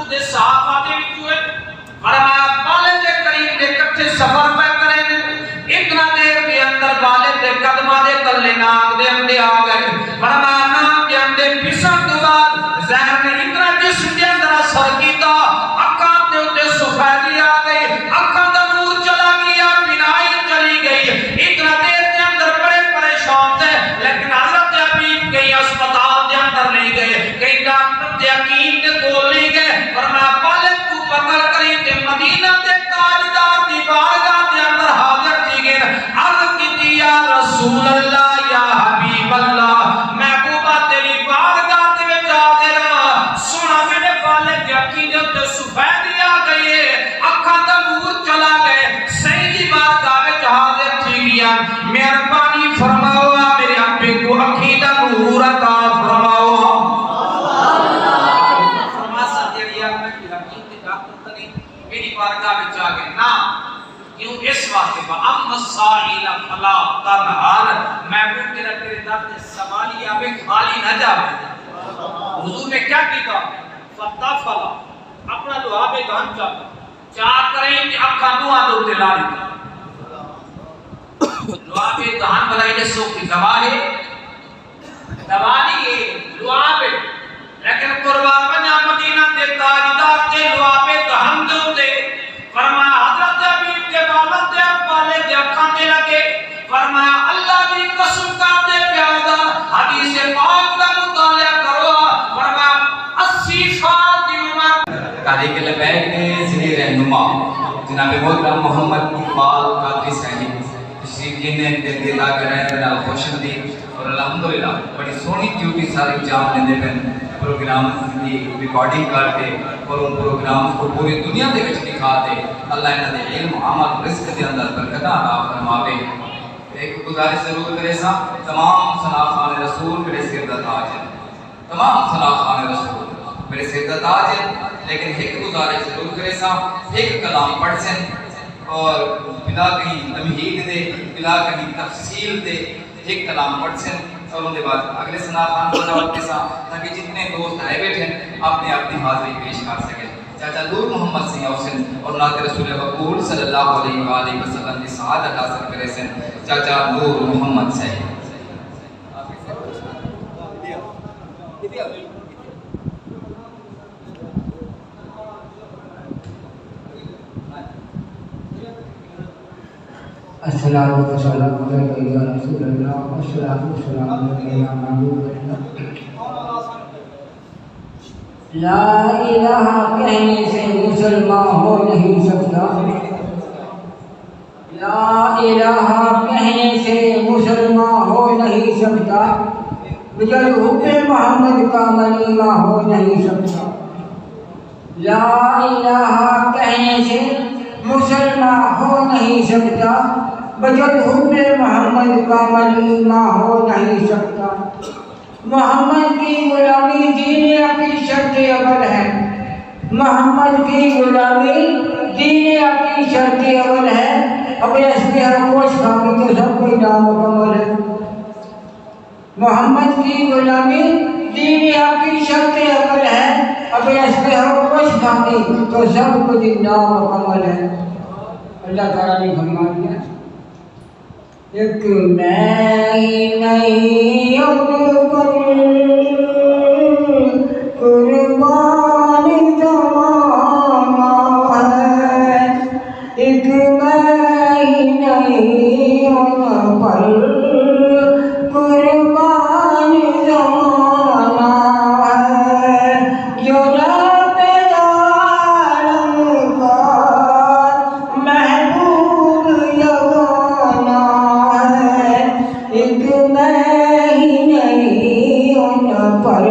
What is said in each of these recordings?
دے صحابہ دے وچوں فرمایا والد کریم دے کٹھے سفر پہ کریں اتنا دیر کے اندر والد دے قدمہ دے تلے ناک دے اندے آ گئے فرمایا ناک دے اندے پسن تو بعد ذہن نے اتنا جسم دے اندر اثر کیتا اکھاں دے اندے سفیدی آ گئی اکھاں دا نور چلا گیا بینائی چلی گئی اتنا دیر دے اندر بڑے پریشان تھے لیکن حضرت حبیب کئی اسپتال دے اندر نہیں گئے کئی ڈاکٹر دے حکیم دے کول نہیں گئے فرمایا والد کو پکڑ کری تے مدینہ دے تاجدار دی بارگاہ دے اندر حاضر تھی گئے عرض کی یا رسول اللہ یا حبیب اللہ محبوبہ تیری بارگاہ دے وچ حاضر سنا میرے والد دے عقیدے تے سفیدی آ گئی اکھاں دا نور چلا گئے صحیح دی بارگاہ وچ حاضر تھی گیا مہربانی فرماؤ میرے ابے کو عقیدہ نور عطا فرماؤ میری بارگاہ میں جا گئے نا کیوں اس واسطے با اما السائل فلا تنہر محبوب تیرا تیرے درد سوالی آبے خالی نہ جاوے حضور نے کیا کیتا فتافلا اپنا لعاب دہن چاہ کریں کہ اب کھانو آدھو دلا دیتا لعاب دہن بلائی نے سوک کی دوائی ہے لعاب لیکن قربان بنا مدینہ دے تاجدار تے لعاب دہن دے فرمایا حضرت حبیب کے والد دے والے دے اکھاں تے لگے فرمایا اللہ دی قسم کا دے پیادا حدیث پاک دا مطالعہ کرو فرمایا 80 سال کی عمر تاریخ لبیک کے ذریعے رہنما جناب محترم محمد اقبال قادری صاحب تشریف جنہیں دل دلا کر رہے ہیں خوشندی اور الحمدللہ بڑی سونی ڈیوٹی ساری جام لیندے ہیں پروگرام کی ریکارڈنگ کرتے اور ان پروگرام کو پوری دنیا دے وچ دکھا دے اللہ انہاں دے علم عمل رزق دے اندر برکت عطا فرماوے ایک گزارش ضرور کرے سا تمام ثنا خان رسول میرے سر دا تاج ہے تمام ثنا خان رسول میرے سر دا تاج ہے لیکن ایک گزارش ضرور کرے سا ایک کلام پڑھ سن اور بلا کہیں تمہید دے بلا کہیں تفصیل دے ایک کلام پڑھ سن اور ان کے بعد اگلے ثنا خان کو دعوت کے ساتھ تاکہ جتنے دوست آئے بیٹھے اپنے اپنی حاضری پیش کر سکیں چاچا نور محمد سنگھ حسین اور نعت رسول مقبول صلی اللہ علیہ وآلہ وسلم کی سعادت حاصل کرے سن چاچا نور محمد صاحب السلام علیکم یا رسول اللہ السلام علیکم یا محبوب اللہ لا الہ کہنے سے مسلمان ہو نہیں سکتا لا الہ کہنے سے مسلمان ہو نہیں سکتا بجل حب محمد کا ملیمہ ہو نہیں سکتا لا الہ کہنے سے مسلمان ہو نہیں سکتا بجل حب محمد کا ملیمہ ہو نہیں سکتا محمد کی غلامی دین کی شرط اول ہے محمد کی غلامی دین کی شرط اول ہے اب اس میں ہر کوش کھامی تو سب کوئی نام مکمل ہے محمد کی غلامی دین کی شرط اول ہے اب اس میں ہر کوش کھامی تو سب کوئی نام مکمل ہے اللہ تعالیٰ نے فرما دیا ایک میں نہیں قربان زمانہ ہے ایک میں نہیں پر قربان زمانہ ہے جو رب عالم کا محبوب یگانہ ایک میں ہی نہیں ان پر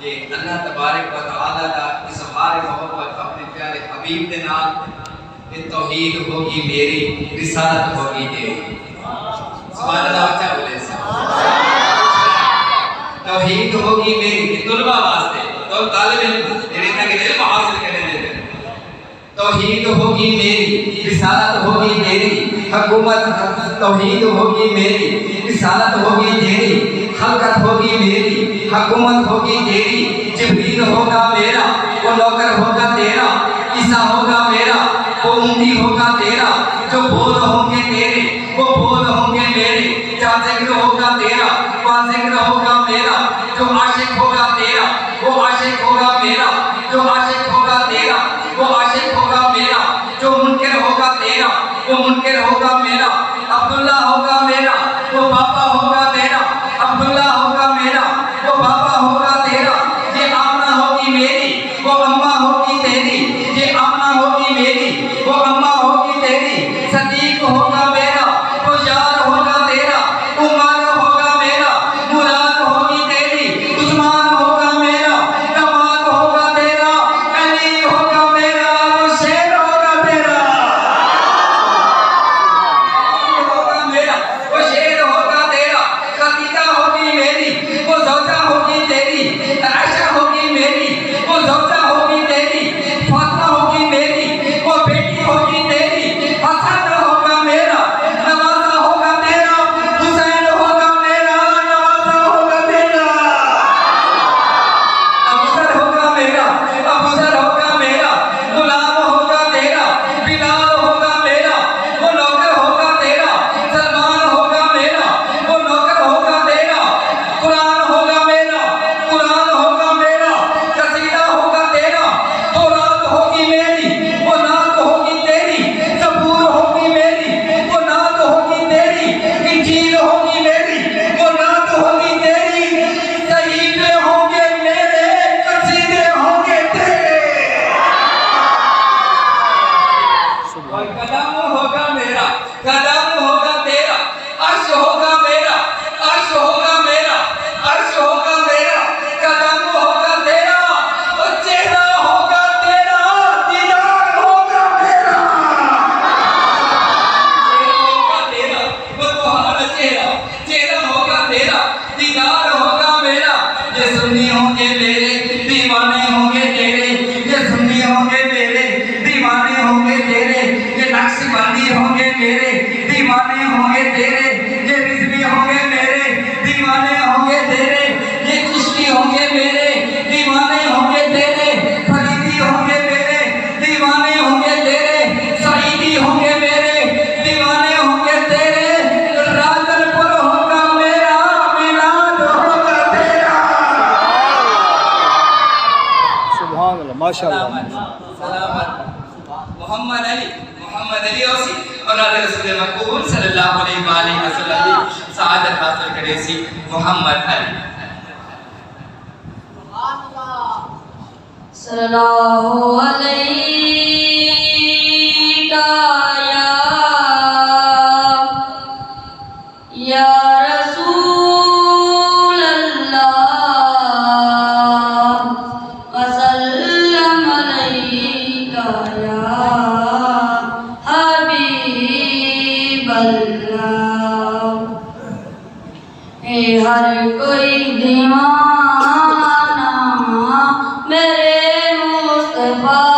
کہ اللہ تبارک و تعالی دا اظہار محبت اپنے پیارے حبیب دے نال کہ توحید ہوگی میری رسالت ہوگی تیری سبحان اللہ اچھا بولے توحید ہوگی میری طلبہ واسطے تو طالب علم علم حاصل کرنے دے توحید ہوگی میری رسالت ہوگی تیری حکومت توحید ہوگی میری رسالت ہوگی تیری خلقت ہوگی میری حکومت ہوگی تیری جبریل ہوگا میرا وہ نوکر ہوگا تیرا عیسیٰ ہوگا میرا وہ امتی ہوگا تیرا جو بول ہوں گے تیرے وہ بول ہوں گے میرے جہاں ذکر ہوگا تیرا وہاں ذکر ہوگا میرا جو عاشق ہوگا تیرا وہ عاشق ہوگا میرا جو عاشق ہوگا تیرا وہ عاشق ہوگا میرا جو منکر ہوگا تیرا وہ منکر ہوگا میرا عبداللہ ہوگا میرا وہ پاپا ہوگا تیرا عبداللہ ہوگا میرا وہ پاپا ہوگا تیرا یہ آمنہ ہوگی میری وہ اماں ہوگی تیری یہ آمنہ ہوگی میری وہ اماں ہوگی تیری صدیق ہوگا میرا وہ یار ہوگا تیرا عمر ہوگا میرا مراد ہوگی تیری عثمان ہوگا میرا کمال ہوگا تیرا علی ہوگا میرا وہ شیر ہوگا تیرا ہوگا میرا وہ شیر ہوگا تیرا خدیجہ ہوگی میری وہ زوجہ ہوگی تیری عائشہ ہوگی میری وہ زوجہ ہوگی تیری فاطمہ ہوگی میری وہ بیٹی ہوگی تیری حسن ہوگا میرا نوازہ ہوگا تیرا حسین ہوگا میرا نوازہ ہوگا تیرا ابوذر ہوگا میرا ابوذر ہوگا میرا غلام ہوگا تیرا بلال ہوگا میرا وہ نوکر ہوگا تیرا سلمان ہوگا میرا وہ نوکر ہوگا تیرا قرآن ہوگا میرا قرآن ہوگا میرا قصیدہ ہوگا تیرا تورات ہوگی میری وہ نعت ہوگی تیری زبور ہوگی میری وہ نعت ہوگی تیری انجیل ہوگی میری وہ نعت ہوگی تیری صحیفے ہوں گے میرے قصیدے ہوں گے تیرے اور قدم ہوگا میرا قدم ہوگا تیرا عرش ہوگا میرا عرش ہوگا میرا عرش ہوگا میرا قدم ہوگا تیرا اور چہرہ ہوگا تیرا دیدار ہوگا میرا چہرہ ہوگا تیرا وہ تمہارا چہرہ چہرہ ہوگا تیرا دیدار ہوگا میرا یہ سنی ہوں گے میرے دیوانے ہوں گے تیرے یہ سنی ہوں گے میرے دیوانے ہوں گے تیرے یہ نقش بندی ہوں گے میرے دیوانے ہوں گے تیرے یہ رضوی ہوں گے میرے دیوانے ہوں گے تیرے یہ چشتی ہوں گے میرے دیوانے ہوں گے تیرے فریدی ہوں گے میرے دیوانے ہوں گے تیرے سعیدی ہوں گے میرے دیوانے ہوں گے تیرے راجن پور ہوگا میرا میلاد ہوگا تیرا سبحان اللہ ماشاءاللہ سلامت محمد علی اوسی اور رسول مقبول صلی اللہ علیہ وآلہ وسلم سعادت حاصل کرے سی محمد علی صلی اللہ علیہ یا رسول اللہ وسلم علیکہ یا حبیب اللہ اے ہر کوئی دیوانہ میرے مصطفیٰ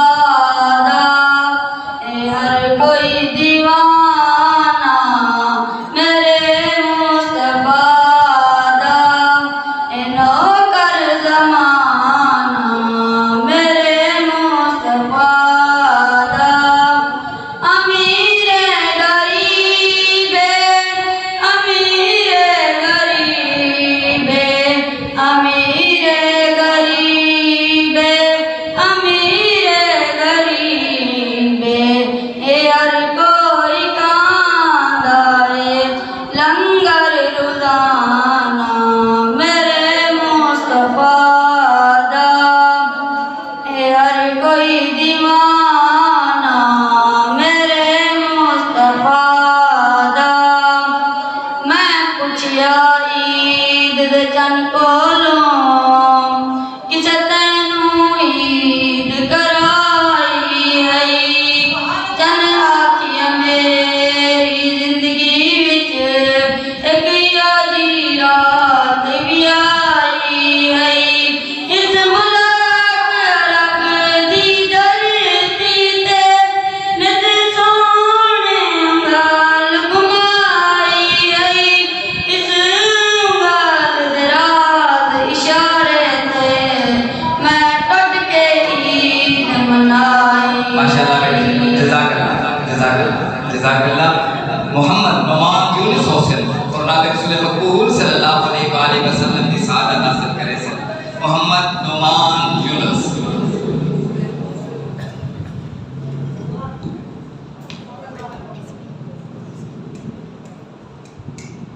محمد نعمان یونس۔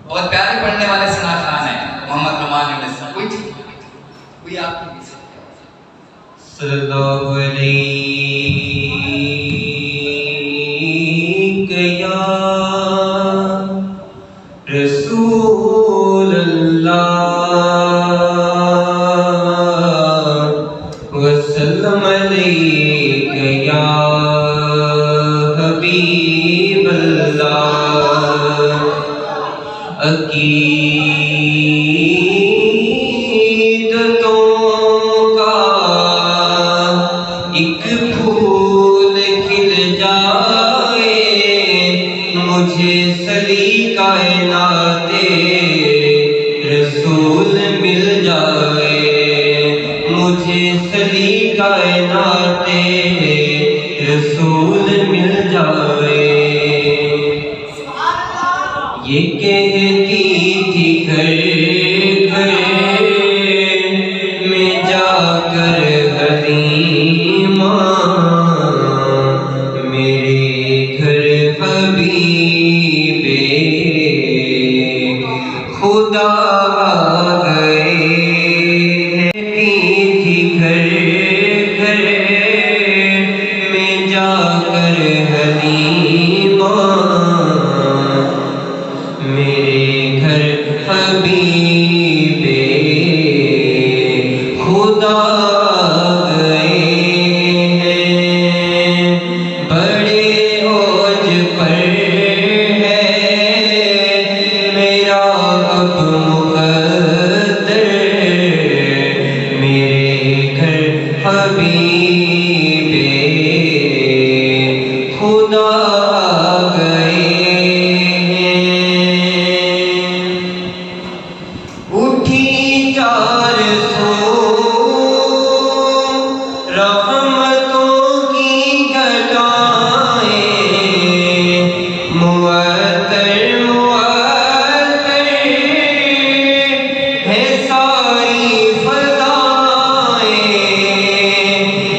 بہت پیارے پڑھنے والے ثنا خان ہیں محمد نعمان یونس۔ کوئی آپ کی صلی اللہ علیہ یا رسول اللہ وسلم علیک یا حبیب اللہ، عقیدتوں کا ایک پھول کھل جائے، مجھے سلیقہ نعت رسول مل جائے، مجھے سلیقہ نعت رسول مل جائے۔ یہ کہتی تھی گھر گھر میں جا کر حلیمہ، میرے گھر حبیب خدا آ گئے۔ کہتی تھی گھر گھر میں جا کر حلیمہ، میرے گھر حبیب خدا گئے ہیں۔ بڑے اوج پر ہے میرا اب مقدر، میرے گھر حبیب خدا گئے ہیں۔ اٹھی 400 رحمتوں کی گھٹائیں، معطر معطر ہے ساری فضائیں،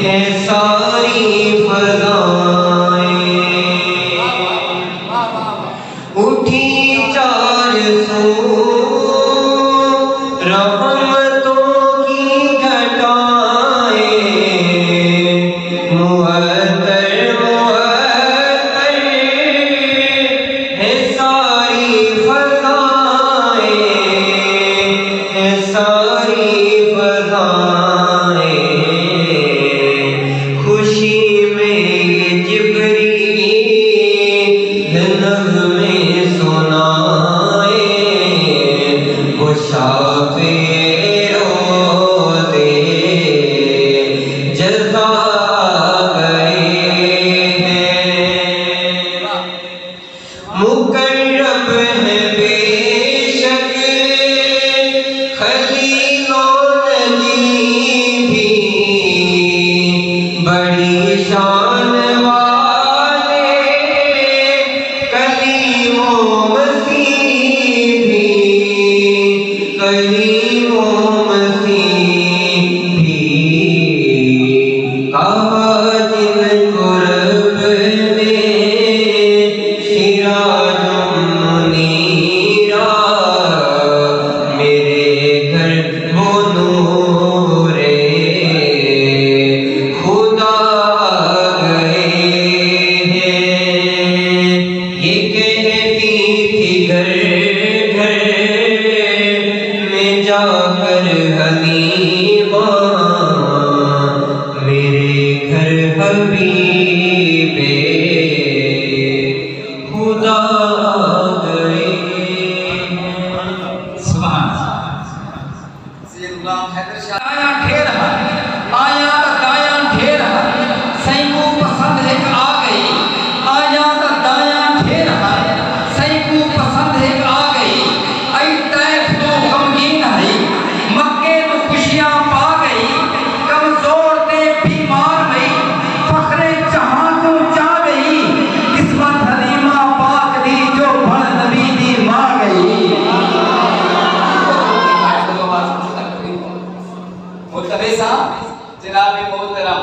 ہے ساری فضائیں۔ اٹھی 400 رحمتوں کی گھٹائیں، معطر معطر ہے ساری فضائیں، ہے ساری فضائیں۔ خوشی میں جبریل نغمے سنائے، وہ شافع روضے جزا گئے ہیں۔ مقرب ہے بے شک خلیل و نجی بھی، بڑی شان والے کلیم و مسیح بھی، کلیم و مسیح بھی۔ کہا جن کو رب نے سراج منیرا، میرے گھر وہ نور خدا گئے ہیں۔ یہ کہتی تھی گھر گھر میں جا کر حلیمہ، میرے گھر حبیب خدا گئے ہیں۔ سبحان سید غلام حیدر شاہ آیا ڈھیر آیا دایا ڈھیر سئی کو پسند ہے کہ آ گئی، آیا دایا ڈھیر سئی کو پسند ہے کہ آ گئی، ای طیف تو غمگین ہے، مکے تو خوشیاں پا گئی، کمزور تے بیمار گئی، فخر جہاں کو چاہ گئی، قسمت حلیمہ پاک دی جو بڑھ نبی دی ماں گئی۔ ملتمس جناب محترم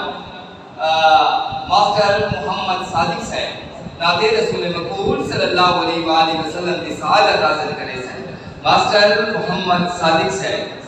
ماسٹر محمد صادق صاحب نعت رسول مقبول صلی اللہ علیہ وآلہ وسلم کی سعادت حاصل کرے ہیں ماسٹر محمد صادق صاحب.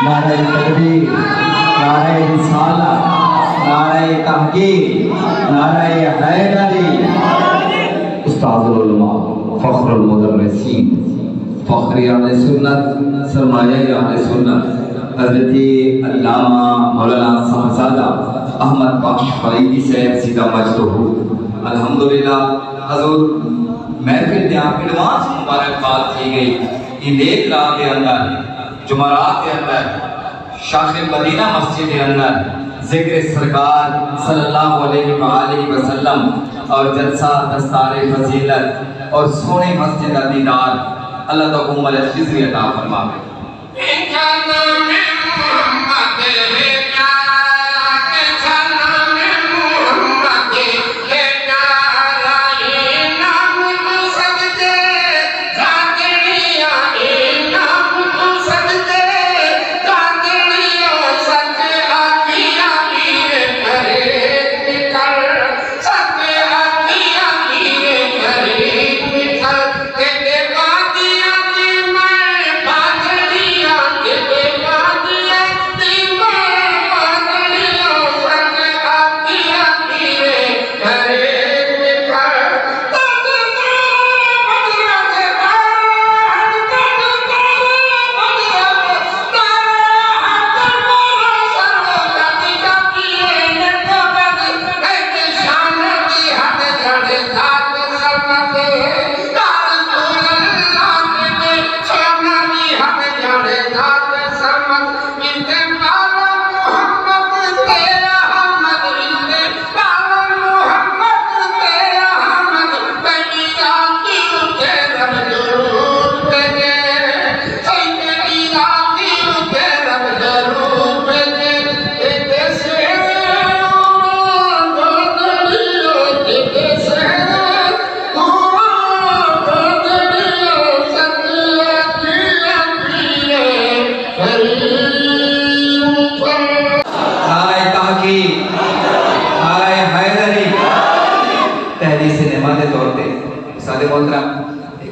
نعرہ تکبیر، نعرہ رسالت، نعرہ تحقیق، نعرہ حیدری. استاد العلماء، فخر المدرسین، فخر اہل سنت، سرمایہ اہل سنت، حضرت علامہ مولانا صاحبزادہ احمد بخش فریدی صاحب سیدہ مجدہ. الحمدللہ حضور محفل میں آپ ایڈوانس مبارکباد کی گئی. ان ایک رات کے اندر جمعرات کے اندر شاخ مدینہ مسجد کے اندر ذکر سرکار صلی اللہ علیہ وآلہ وسلم اور جلسہ دستار فضیلت اور سونے مسجد دیدار. اللہ تعالی عمر خضر عطا فرمائے.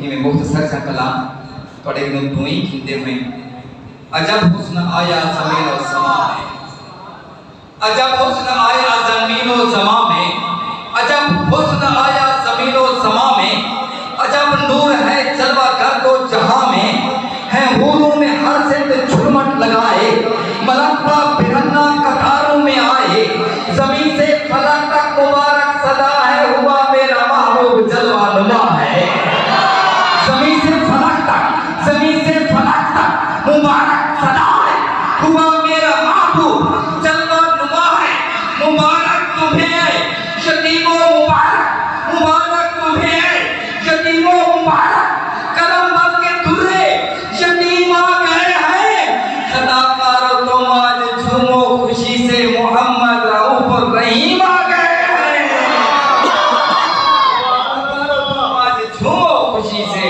میں مختصر سا کلام پڑھے گئے دوئیں کھندے ہوئے عجب حسن آیا زمین و سما میں عجب حسن آیا زمین و سما میں عجب حسن آیا زمین و سما میں عجب نور ہے جلوہ کر دو جہاں میں ہے حوروں میں ہر سند جھلمٹ لگائے ملکہ برہنہ قطاروں میں آئے زمین سے فلک تک مبارک صدا ہے ہوا میرا محبوب جلوہ نما ہے زمین سے فلک تک مبارک صدا ہے ہوا میرا محبوب جلوہ نما ہے مبارک تمہیں شتیم و مبارک تمہیں شتیم و مبارک کرم بل کے دھرے شتیم آ گئے ہیں خطا کارو تم آج جھومو خوشی سے محمد رؤوف الرحیم آ گئے ہیں آج جھومو خوشی سے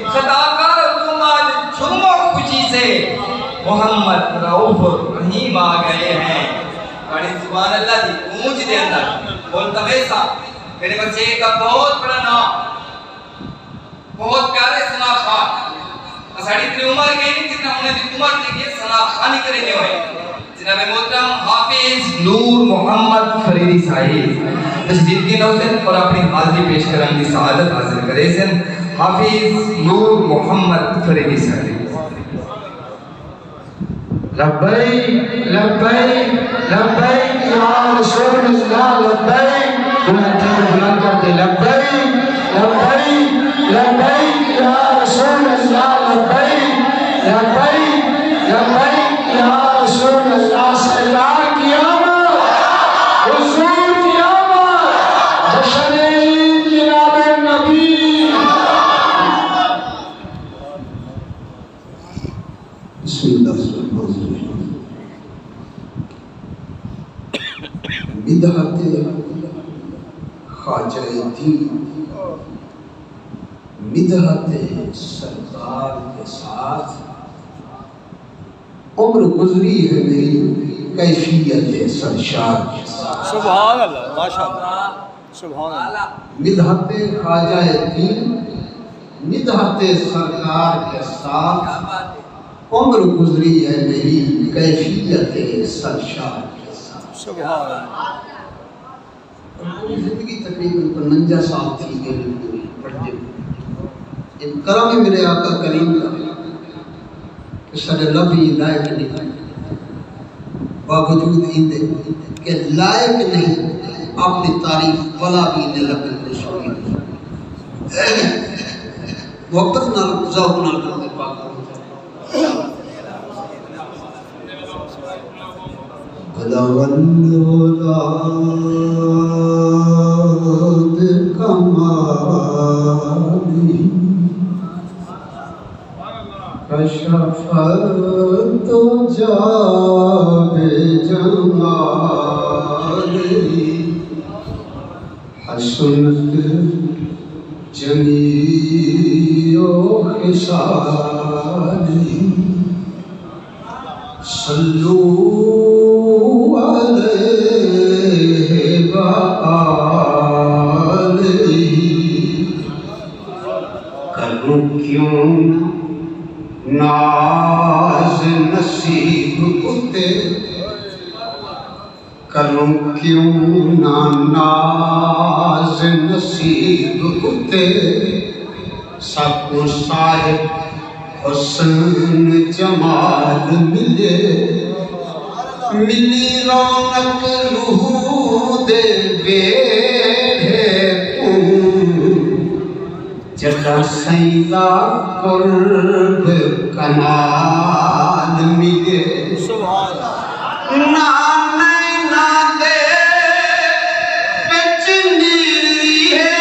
خطا کارو تم آج جھومو خوشی سے محمد رؤوف الرحیم آ گئے ہیں بڑی سبحان اللہ دی گونج دے اندر بولتا ویسا میرے بچے کا بہت بڑا نام بہت پیارے ثنا خان اساڑی اتنی عمر گئی نہیں جتنا انہیں دی عمر تھی کہ ثنا خانی کرے دے ہوئے جناب محترم حافظ نور محمد فریدی صاحب تشدید کی نوزن اور اپنی حاضری پیش کرنے کی سعادت حاصل کرے سن حافظ نور محمد فریدی صاحب لبیک لبیک لبیک یا رسول اللہ لبیک بلند کرتے لبیک لبیک لبیک یا رسول اللہ لبیک لبیک لبیک یا رسول اللہ صلاح قیامت حضور قیامت جشن عید جناب نبی بسم اللہ الرحمن الرحیم بدعت خواجہ دین بدعت سرکار کے ساتھ عمر گزری ہے میری کیفیت سرشار کے ساتھ سبحان اللہ ماشاءاللہ سبحان اللہ بدعت خواجہ دین بدعت سرکار کے ساتھ عمر گزری ہے میری کیفیت سرشار کے ساتھ سبحان اللہ زندگی تقریباً 55 سال تھی گئی پڑھتے ان کرم میرے آقا کریم کا کہ سارے لفظ لائق نہیں باوجود اندے کہ لائق نہیں اپنی تعریف ولا بھی نے لفظ کو سنی محبت نال ذوق نال کرتے پاک بلغ کشفت جا بجمالی حسنت جمیع خصالی صلو علیہ وآلہ کروں کیوں ناز نصیب اتے کروں کیوں ناز نصیب اتے سب کو صاحب حسن جمال ملے ملی رونق روح دے بیٹھے جگہ سیدہ قرب کمال ملے سبحان اللہ نانے نادے پچنیری ہے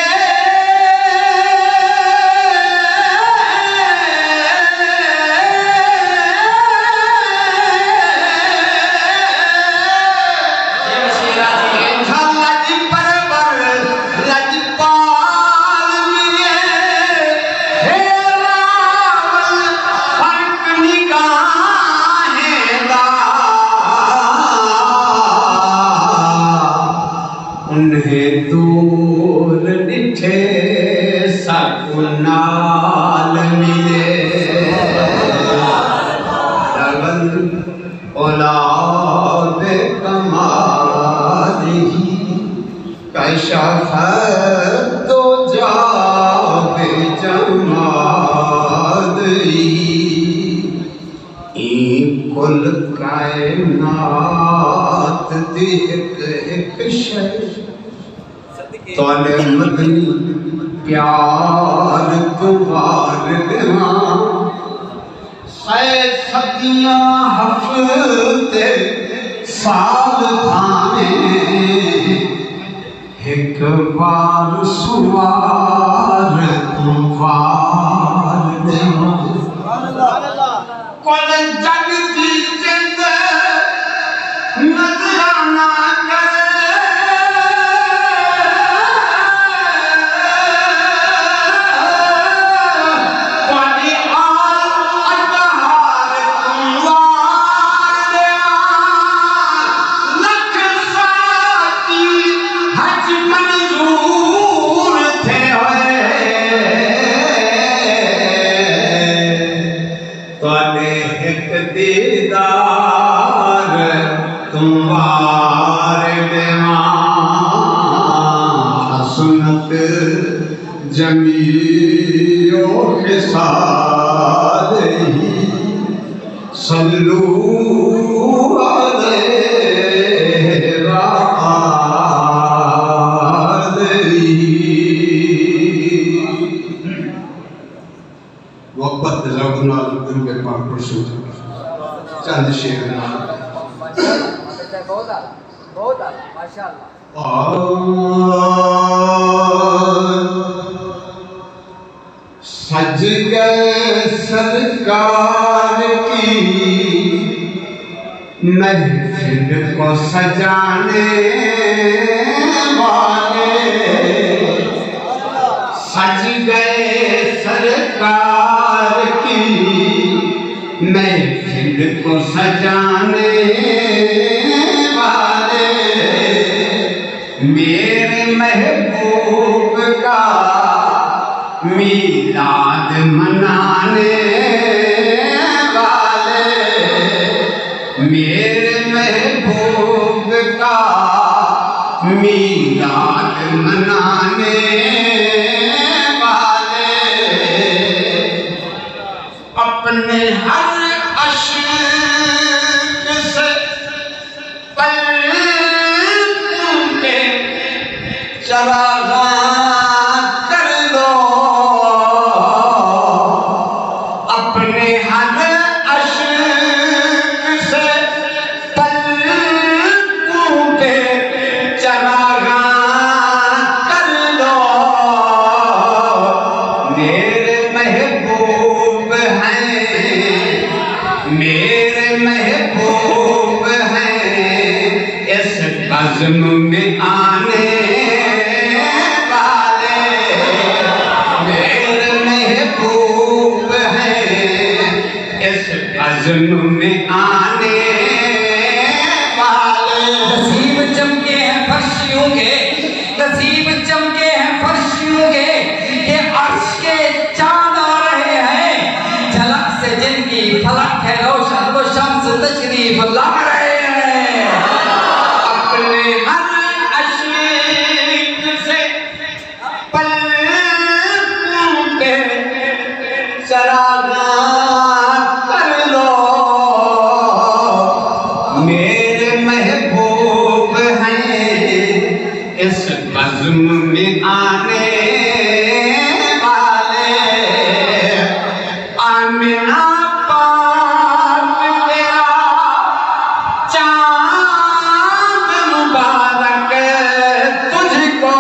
انہیں دور نٹھے سکنا کل کائنات دی ایک شے تواڈے مدنی پیار تمہار دیواں اے صدیاں ہفتے سال بھاویں ایک بار سوار تمہار دیواں کل جگ دی جند نظرانہ جمیعوں کے صالحی صلو علیہ وقت جاؤنا دن کے پاک پرسو چند شیر بہت ماشاءاللہ سج گئے سرکار کی محفل کو سجانے والے سج گئے سرکار کی محفل کو سجانے والے میرے محبوب کا میلاد منانے والے میرے محبوب کا میلاد منانے والے اپنے ہر عشق سے پلکوں پہ چراغاں عزم میں آنے والے میرے محبوب ہیں اس عزم میں آنے والے نصیب چمکے ہیں فرشیوں کے نصیب چمکے ہیں فرشیوں کے کہ عرش کے چاند آ رہے ہیں جھلک سے جن کی فلک ہے روشن وہ شمس تشریف لا رہے ہیں میرے محبوب ہیں اس بزم میں آنے والے آمنہ پاک تیرا چاند مبارک تجھ کو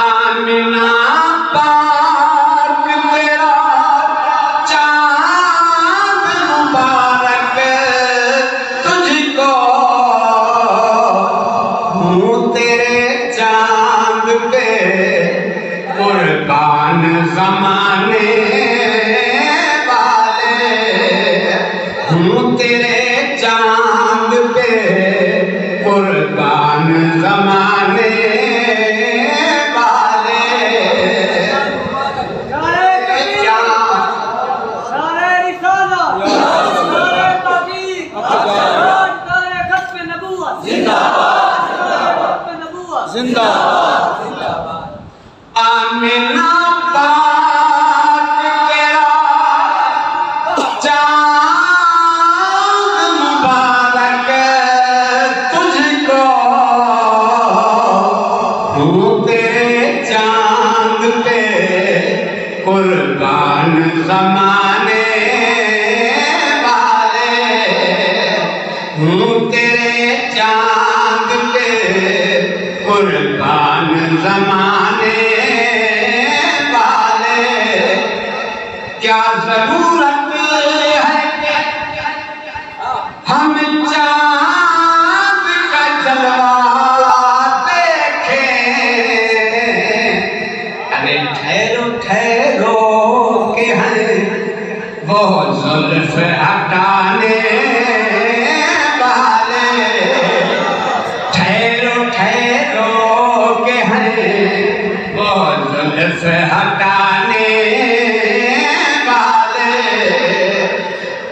آمنہ قربان زمانے والے ہوں تیرے چاند پہ قربان زمانے والے زندہ آمینہ قربان زمانے والے ہوں تیرے چاند پہ قربان زمانے والے کیا ضرورت ہے ہم چاند کا جلوہ دیکھیں ارے ٹھہرو ٹھہرو کہ ہیں وہ زلف ہٹانے والے ٹھہرو ٹھہرو کہ ہیں وہ زلف ہٹانے والے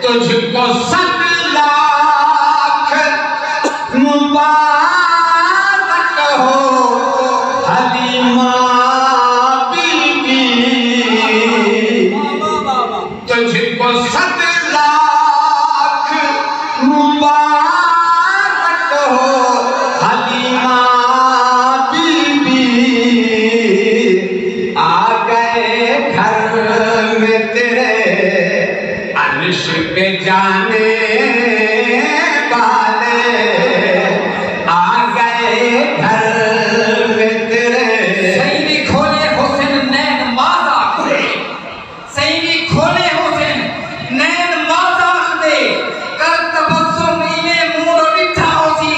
تجھ کو سب لاکھ مبارک ہو حلیمہ بی بی تجھ کو سب لاکھ مبارک ہو حلیمہ بی بی آ گئے گھر میں تیرے عرش پہ جانے والے آ گئے گھر میں تیرے سیدی کھولے حسین نین مازاق دے سیدی کھولے حسین نین مازاق دے کر تبسم اینے مور ڈٹھا ہوسی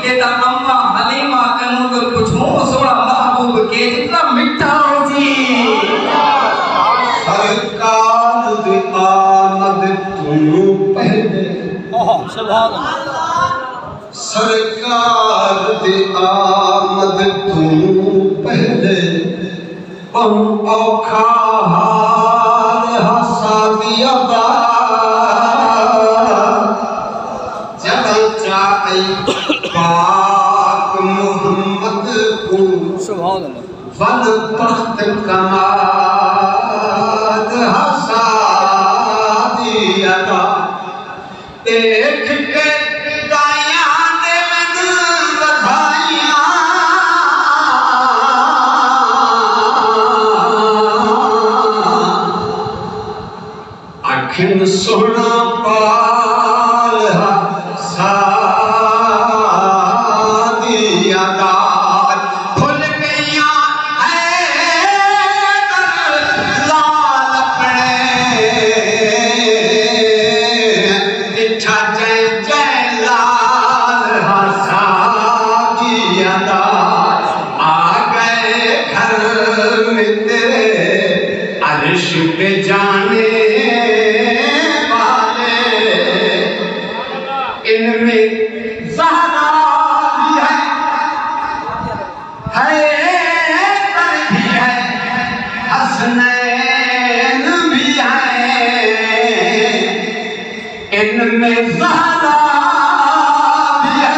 کہ تا اماں حلیمہ کنوں تو پچھوں سوڑا محبوب کے جتنا مٹھا ہوسی سرکار دی آمد توں پہلے سبحان اللہ سرکار دی آمد توں پہلے پم اوکھا حال حسابی ابا جب چاہی پاک محمد کو سبحان اللہ ول تخت کماد حسابی ابا دیکھ کے دائیاں دے من بدھائیاں اکھن سونا پال حسابی ابا بھول گئیاں لال اپنے اٹھا جے جے لال حسابی ادا آ گئے گھر میں تیرے عرش پہ جانے والے ان میں زہرا بھی ہے حیدر بھی ہے حسنین بھی ہے ان میں زہرا بھی ہے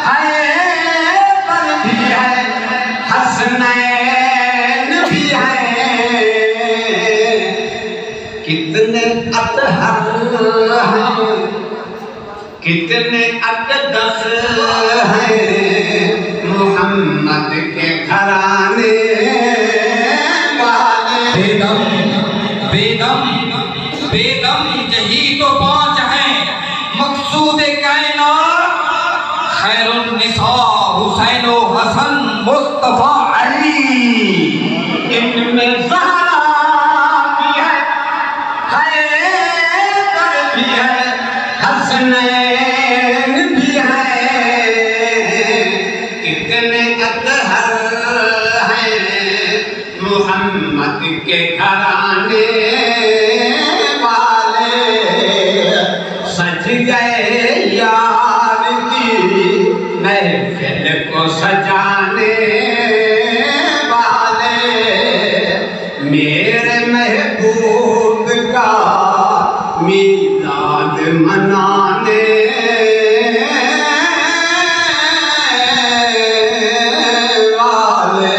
حیدر بھی ہے حسنین بھی ہے کتنے اطہر ہیں کتنے اقدس ہیں محمد کے گھرانے والے بیدم بیدم بیدم یہی تو پانچ ہیں مقصود کائنات خیر النساء حسین و حسن مصطفیٰ علی ان میں زہرا بھی ہے حیدر بھی ہے حسنین بھی ہے کتنے اطہر ہیں محمد کے گھرانے والے سج گئے یار کی محفل کو سجانے والے میرے محبوب کا میلاد منانے والے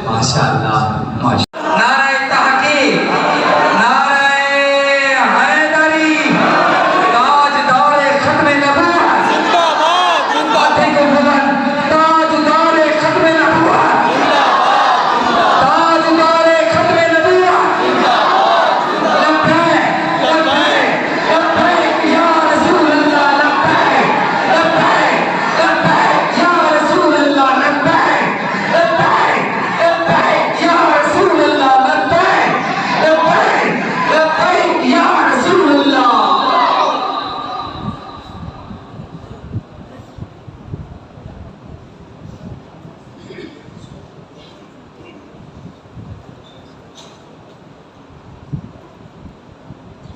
ماشاءاللہ ماشاءاللہ نعرہ تحقیق نعرہ حیدری تاجدار ختم نبوت زندہ باد زندہ باتیں کو بلند تاجدار ختم نبوت تاجدار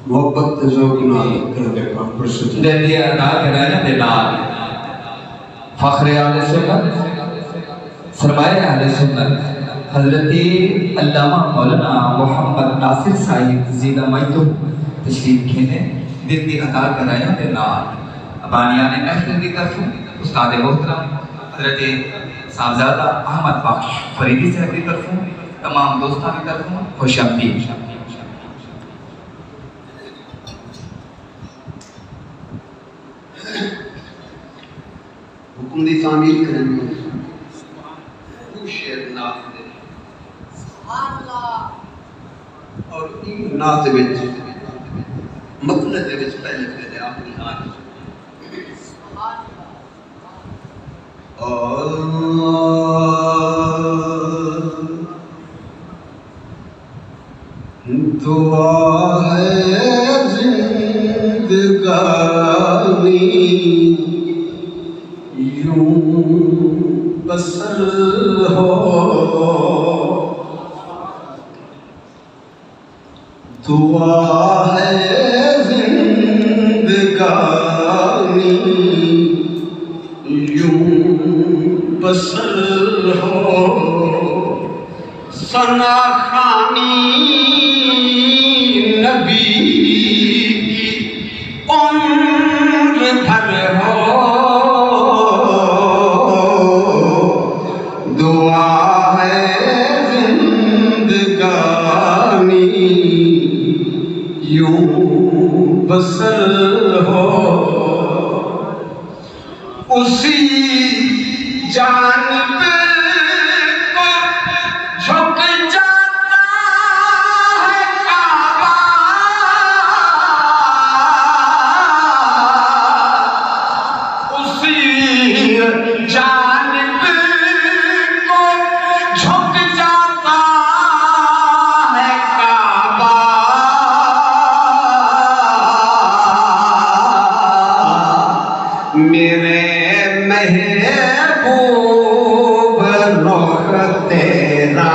محبت تے ذوق نال کہندے پاک پر سجدہ دے دیا ادا کرایا دے نال فخر اہل سنت سرمایہ اہل سنت حضرت علامہ مولانا محمد ناصر صاحب زیدہ مجدو تشریف کھینے دل دی ادا کرایا دے نال بانیان محفل دی طرفوں استاد محترم حضرت صاحبزادہ احمد بخش فریدی صاحب کی طرفوں تمام دوستان کی طرفوں خوش آمدید حکم دی تعمیل کریں گے وہ شعر نعت دے اور این نعت وچ مطلب دے وچ پہلے پہلے اپنی آن دعا ہے زندگانی یوں بسر ہو دعا ہے زندگانی یوں بسر ہو ثنا خوانی نبی کی عمر بھر ہو دعا ہے زندگانی یوں بسر ہو اسی جانب کو جھک جاتا ہے کعبہ اسی جانب کو جھک جاتا ہے کعبہ میرے محبوب رخ تیرا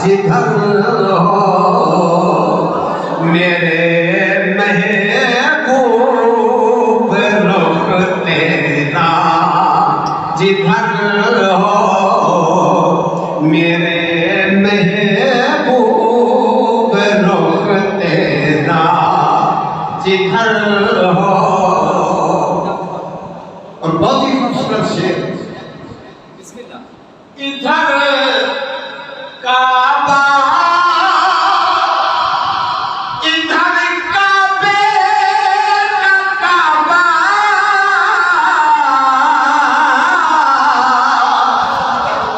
جدھر ہو میرے محبوب رخ تیرا جدھر ہو میرے محبوب رخ تیرا جدھر ہو اور بہت ہی خوبصورت شعر ادھر کعبہ ادھر کعبے کا کعبہ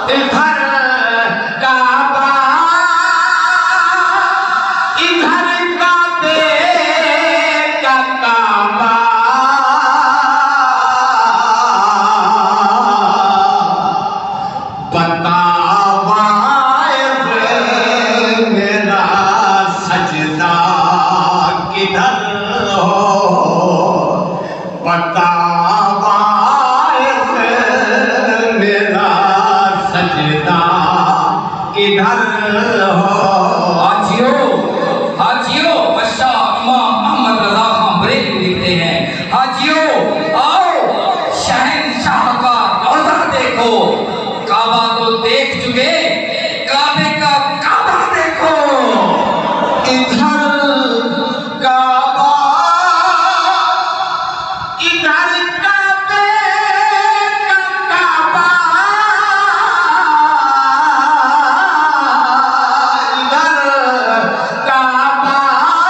ادھر کعبہ ادھر کعبے کا کعبہ کعبہ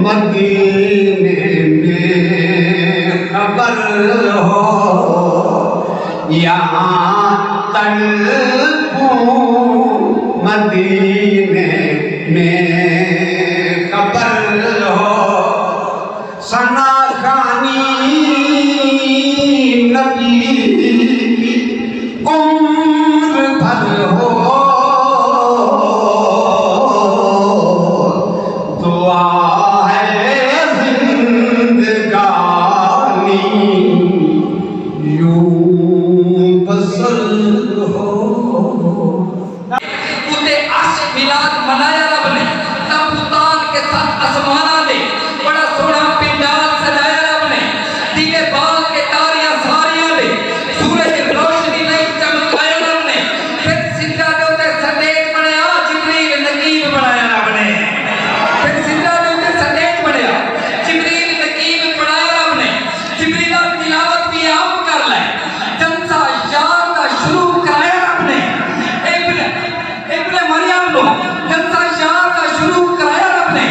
مدینے میں خبر ہو یہاں تڑپوں مدینے میں خبر ہو ثنا خوانی نبی عمر بھر ہو دعا ہے زندگانی یوں بسر ہو اتے عاشق میلاد منایا رب نے تابوتان کے ساتھ آسمانہ نے بڑا سونا پنڈال سجایا رب نے دیے بال کے تاریاں ساریاں نے سورج روشنی نہیں چمکایا رب نے پھر سجدہ دے اتے سٹیج بنایا جبریل نقیب بنایا رب نے پھر سجدہ دے اتے سٹیج بنایا جبریل نقیب بنایا رب نے جبریل تلاوت بھی آپ کر لائے جلسہ یار کا شروع کرایا رب نے ابن مریم کو جلسہ شاہ کا شروع کرایا رب نے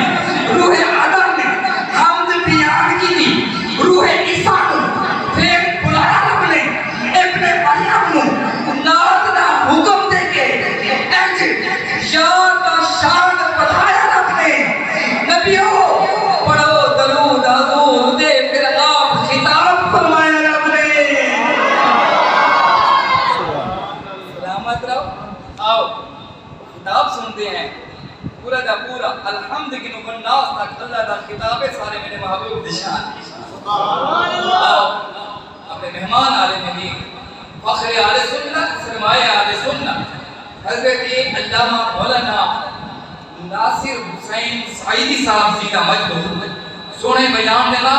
روح آدم نے حمد بیان کی تھی روح عیسیٰ کو پھر بلایا رب نے ابن مریم کو نات دا حکم دے کے ایج شاہ کا شان بتایا رب نے نبیوں پڑھو درود حضور دے پھر آپ خطاب فرمایا رب نے سلامت رہو آؤ خطاب سنتے ہیں پورا دا پورا الحمد کی نبناس تک اللہ دا خطاب سارے میرے محبوب دشان آؤ اپنے مہمان آلے مدین فخر آل سنت سرمایہ آل سنت حضرت علامہ مولانا ناصر حسین سعیدی صاحب جی کا مجد سونے بیان دینا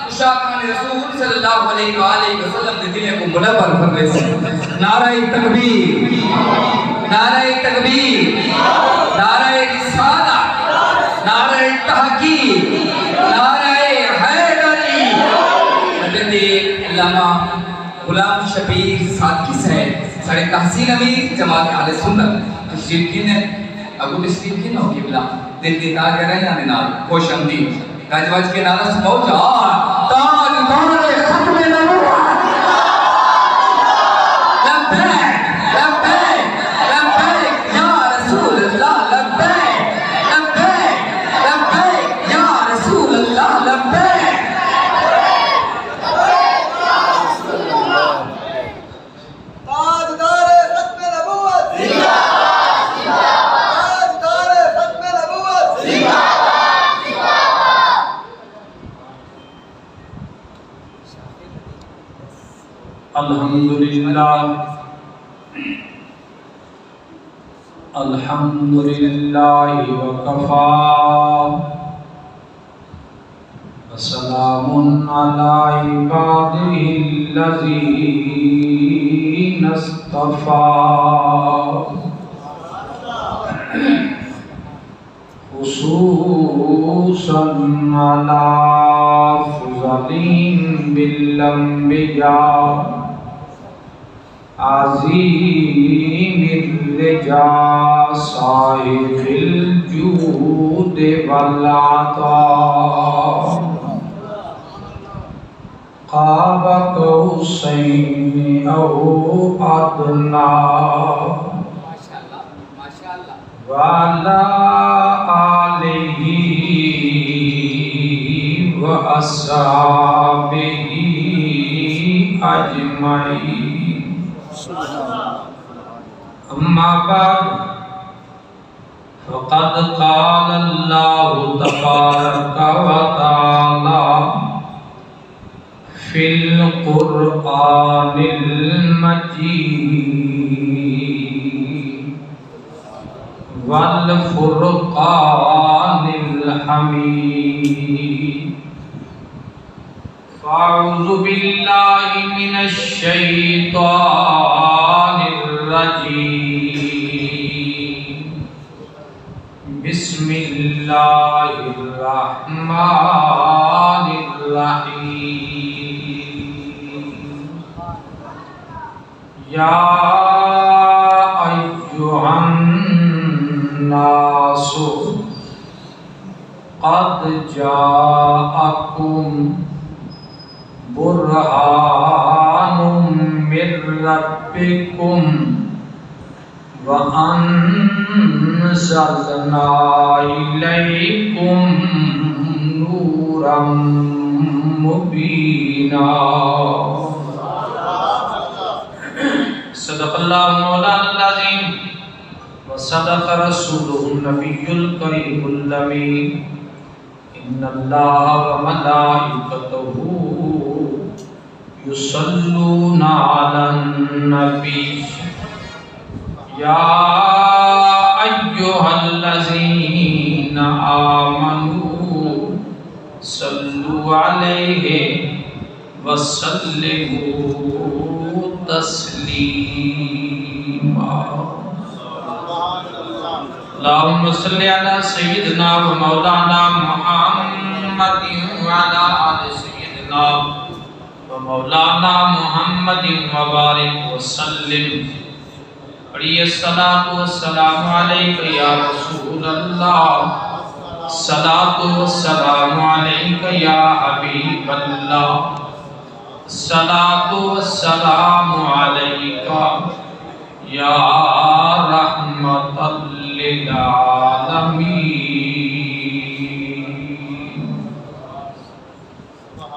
اشاکان رسول صلی اللہ علیہ وآلہ وسلم کے دلے کو منور فرمائے سے نعرہ تکبیر نعرہ تکبیر نعرہ رسالہ نعرہ تحقیق نعرہ حیدری حضرت علامہ غلام شبیر صادقی صاحب ساڑھے تحصیل امیر جماعت اہل سنت تشریف کی نے ابو تشریف کی نو کی بلا دل دیدار کر رہے ہیں نال خوش آمدید گاج واج کے نعرہ سناؤ جان تاج دار ختم نبوت لبیک لبیک لبیک یا رسول اللہ لبیک لبیک لبیک یا رسول اللہ لبیک تاجدار ختم نبوت تاجدار ختم نبوت الحمدللہ الحمدللہ وکفا وسلام علی عبادہ الذین اصطفیٰ خصوصا علی فضلین بالانبیاء عظیم الرجا صاحب الجود والعطاء قاب قوسین او ادنی وعلى آلہ وأصحابہ أجمعين أما بعد فقد قال الله تبارك وتعالى في القرآن المجيد والفرقان الحميد فأعوذ بالله من الشيطان الرجيم بسم الله الرحمن الرحيم يا أيها الناس قد جاءكم برهان من ربكم وأنزلنا إليكم نورا مبينا صدق الله مولانا العظيم وصدق رسوله النبي الكريم الأمين إن الله وملائكته يصلون على النبي يا أيها الذين آمنوا صلوا عليه وسلموا تسليما اللهم صل على سيدنا ومولانا محمد وعلى آل سيدنا ومولانا محمد وبارك وسلم پڑھیے الصلاۃ والسلام علیک یا رسول اللہ الصلاۃ والسلام علیک یا حبیب اللہ الصلاۃ والسلام علیک یا رحمت للعالمین۔